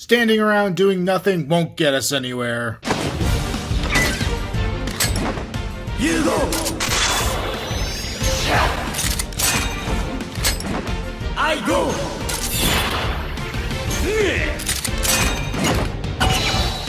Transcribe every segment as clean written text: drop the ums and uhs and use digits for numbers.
Standing around doing nothing won't get us anywhere. You go! I go!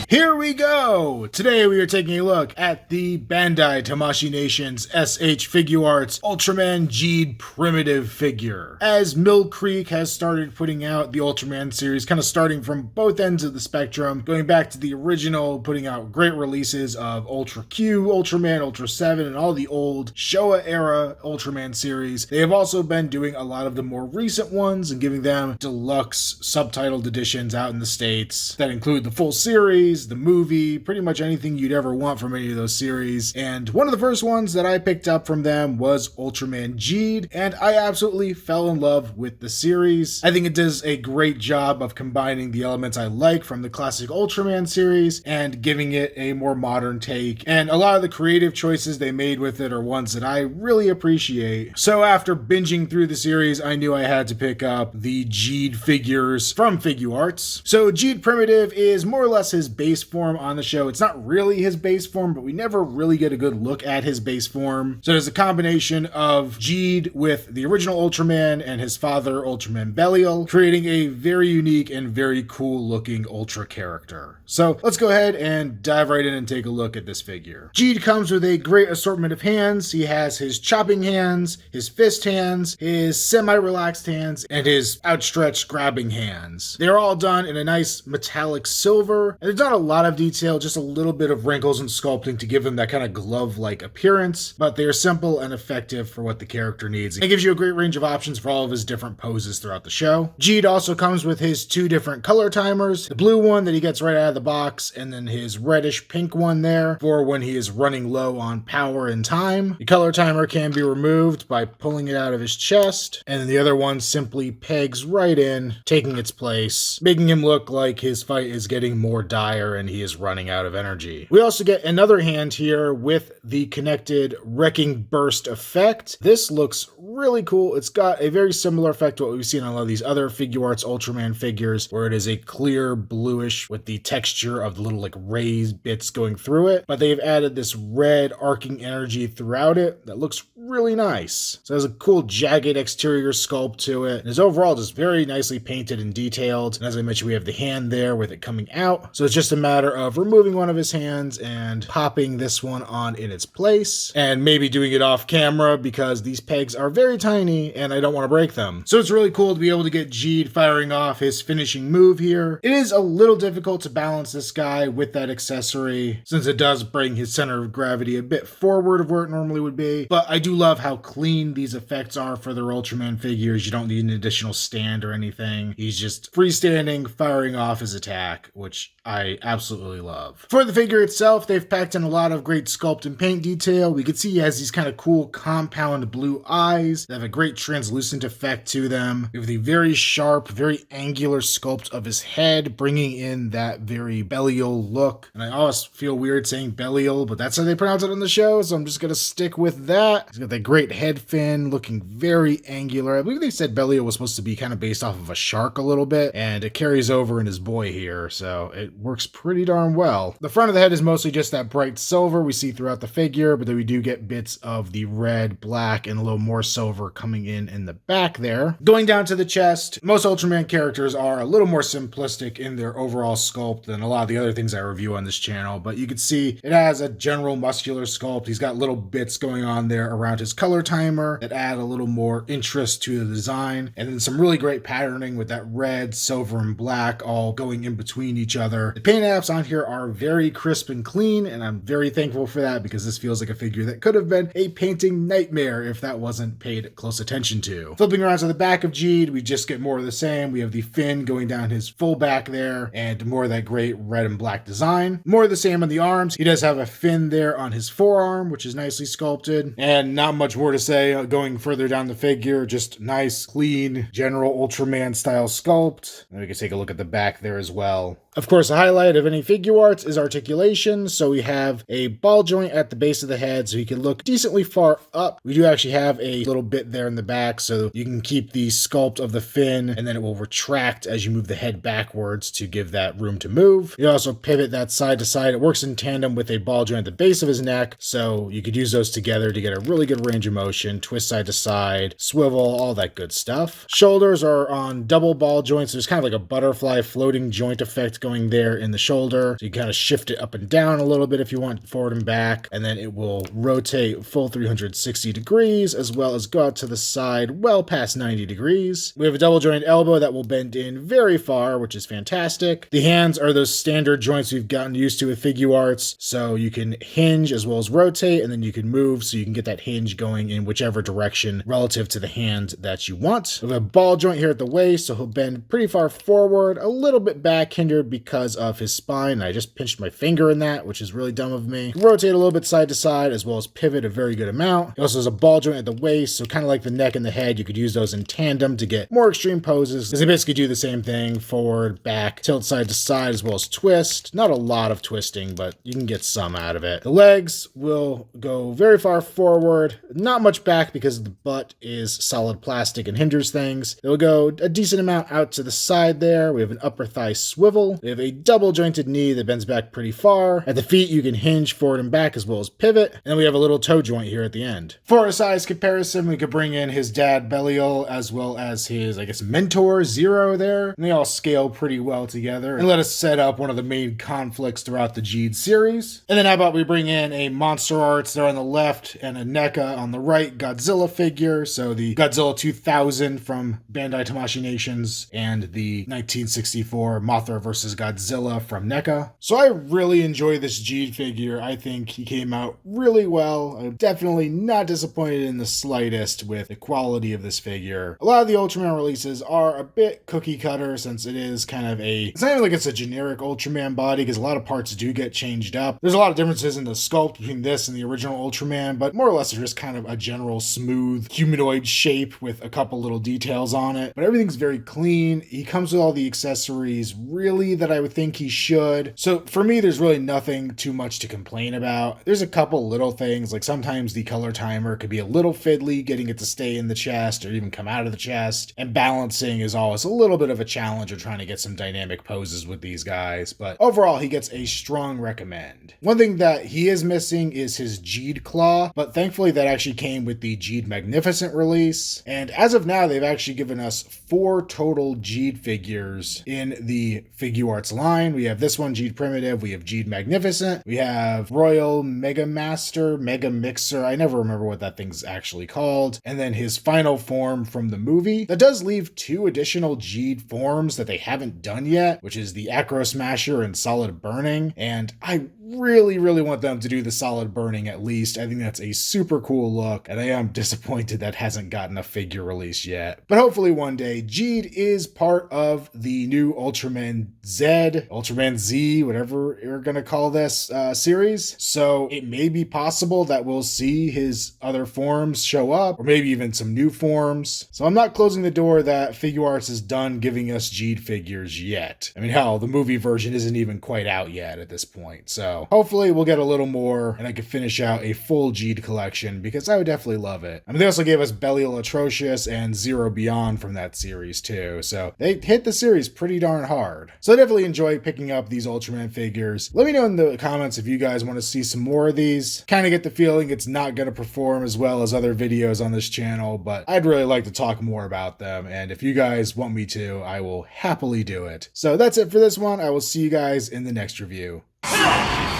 Here we go! Today we are taking a look at the Bandai Tamashii Nations S.H. Figuarts Ultraman Geed Primitive figure. As Mill Creek has started putting out the Ultraman series, kind of starting from both ends of the spectrum, going back to the original, putting out great releases of Ultra Q, Ultraman, Ultra 7, and all the old Showa era Ultraman series. They have also been doing a lot of the more recent ones and giving them deluxe subtitled editions out in the States that include the full series, the movie, pretty much anything you'd ever want from any of those series. And one of the first ones that I picked up from them was Ultraman Geed, and I absolutely fell in love with the series. I think it does a great job of combining the elements I like from the classic Ultraman series and giving it a more modern take. And a lot of the creative choices they made with it are ones that I really appreciate. So after binging through the series, I knew I had to pick up the Geed figures from Figuarts. So Geed Primitive is more or less his base form on the show. It's not really his base form, but we never really get a good look at his base form. So there's a combination of Geed with the original Ultraman and his father, Ultraman Belial, creating a very unique and very cool looking Ultra character. So let's go ahead and dive right in and take a look at this figure. Geed comes with a great assortment of hands. He has his chopping hands, his fist hands, his semi-relaxed hands, and his outstretched grabbing hands. They're all done in a nice metallic silver, and there's not a lot of detail, just a little bit of wrinkles and sculpting to give them that kind of glove-like appearance, but they are simple and effective for what the character needs. It gives you a great range of options for all of his different poses throughout the show. Geed also comes with his two different color timers, the blue one that he gets right out of the box, and then his reddish pink one there for when he is running low on power and time. The color timer can be removed by pulling it out of his chest, and then the other one simply pegs right in, taking its place, making him look like his fight is getting more dire and he is running out of energy. We also get another hand here with the connected wrecking burst effect. This looks really cool. It's got a very similar effect to what we've seen on a lot of these other Figuarts Ultraman figures, where it is a clear bluish with the texture of the little like raised bits going through it, but they've added this red arcing energy throughout it that looks really nice. So it has a cool jagged exterior sculpt to it, and is overall just very nicely painted and detailed. And as I mentioned, we have the hand there with it coming out, so it's just a matter of removing one of his hands and popping this one on in its place, and maybe doing it off camera because these pegs are very tiny and I don't want to break them. So it's really cool to be able to get Geed firing off his finishing move here. It is a little difficult to balance this guy with that accessory since it does bring his center of gravity a bit forward of where it normally would be, but I do love how clean these effects are for their Ultraman figures. You don't need an additional stand or anything. He's just freestanding, firing off his attack, which I absolutely love. For the figure itself, they've packed in a lot of great sculpt and paint detail. We can see he has these kind of cool compound blue eyes that have a great translucent effect to them. We have the very sharp, very angular sculpt of his head, bringing in that very Belial look. And I always feel weird saying Belial, but that's how they pronounce it on the show, so I'm just gonna stick with that. He's got that great head fin, looking very angular. I believe they said Belial was supposed to be kind of based off of a shark a little bit, and it carries over in his boy here, so it works pretty darn well. The front of the head is mostly just that bright silver we see throughout the figure, but then we do get bits of the red, black, and a little more silver coming in the back there. Going down to the chest, most Ultraman characters are a little more simplistic in their overall sculpt than a lot of the other things I review on this channel, but you can see it has a general muscular sculpt. He's got little bits going on there around his color timer that add a little more interest to the design, and then some really great patterning with that red, silver, and black all going in between each other. The paint apps on here are very crisp and clean, and I'm very thankful for that because this feels like a figure that could have been a painting nightmare if that wasn't paid close attention to. Flipping around to the back of Geed, we just get more of the same. We have the fin going down his full back there, and more of that great red and black design. More of the same on the arms. He does have a fin there on his forearm, which is nicely sculpted, and not much more to say going further down the figure. Just nice, clean, general Ultraman style sculpt. And we can take a look at the back there as well. Of course, the highlight of any Figuarts is articulation, so we have a ball joint at the base of the head so he can look decently far up. We do actually have a little bit there in the back so you can keep the sculpt of the fin, and then it will retract as you move the head backwards to give that room to move. You also pivot that side to side. It works in tandem with a ball joint at the base of his neck, so you could use those together to get a really good range of motion, twist side to side, swivel, all that good stuff. Shoulders are on double ball joints. There's kind of like a butterfly floating joint effect going there in the shoulder. So you kind of shift it up and down a little bit if you want, forward and back, and then it will rotate full 360 degrees as well as go out to the side well past 90 degrees. We have a double joint elbow that will bend in very far, which is fantastic. The hands are those standard joints we've gotten used to with Figuarts, so you can hinge as well as rotate, and then you can move so you can get that hinge going in whichever direction relative to the hand that you want. We have a ball joint here at the waist, so he'll bend pretty far forward, a little bit back, hindered because of his spine. I just pinched my finger in that, which is really dumb of me. Rotate a little bit side to side as well as pivot a very good amount. He also has a ball joint at the waist, so kind of like the neck and the head, you could use those in tandem to get more extreme poses, because they basically do the same thing: forward, back, tilt side to side as well as twist. Not a lot of twisting, but you can get some out of it. The legs will go very far forward, not much back because the butt is solid plastic and hinders things. They'll go a decent amount out to the side there. We have an upper thigh swivel. We have a double jointed knee that bends back pretty far. At the feet, you can hinge forward and back as well as pivot. And then we have a little toe joint here at the end. For a size comparison, we could bring in his dad Belial as well as his, I guess, mentor Zero there. And they all scale pretty well together and let us set up one of the main conflicts throughout the Geed series. And then how about we bring in a Monster Arts there on the left and a NECA on the right Godzilla figure. So the Godzilla 2000 from Bandai Tamashii Nations and the 1964 Mothra vs. Godzilla from NECA. So I really enjoy this Geed figure. I think he came out really well. I'm definitely not disappointed in the slightest with the quality of this figure. A lot of the Ultraman releases are a bit cookie cutter since it is kind of it's not even like it's a generic Ultraman body, because a lot of parts do get changed up. There's a lot of differences in the sculpt between this and the original Ultraman, but more or less it's just kind of a general smooth humanoid shape with a couple little details on it. But everything's very clean. He comes with all the accessories really that I would think he should. So for me, there's really nothing too much to complain about. There's a couple little things, like sometimes the color timer could be a little fiddly, getting it to stay in the chest or even come out of the chest, and balancing is always a little bit of a challenge of trying to get some dynamic poses with these guys, but overall he gets a strong recommend. One thing that he is missing is his Geed claw, but thankfully that actually came with the Geed Magnificent release, and as of now they've actually given us 4 total Geed figures in the Figuarts line. We have this one, Geed Primitive, we have Geed Magnificent, we have Royal Mega Master, Mega Mixer, I never remember what that thing's actually called, and then his final form from the movie. That does leave 2 additional Geed forms that they haven't done yet, which is the Acro Smasher and Solid Burning, and I really want them to do the Solid Burning at least. I think that's a super cool look, and I am disappointed that hasn't gotten a figure release yet. But hopefully one day. Geed is part of the new Ultraman Z, whatever you're gonna call this series, so it may be possible that we'll see his other forms show up, or maybe even some new forms. So I'm not closing the door that Figuarts is done giving us Geed figures yet. I mean, hell, the movie version isn't even quite out yet at this point, so hopefully we'll get a little more and I can finish out a full Geed collection, because I would definitely love it. I mean, they also gave us Belial Atrocious and Zero Beyond from that series too, so they hit the series pretty darn hard. So I definitely enjoy picking up these Ultraman figures. Let me know in the comments if you guys want to see some more of these. Kind of get the feeling it's not going to perform as well as other videos on this channel, but I'd really like to talk more about them, and if you guys want me to, I will happily do it. So that's it for this one. I will see you guys in the next review.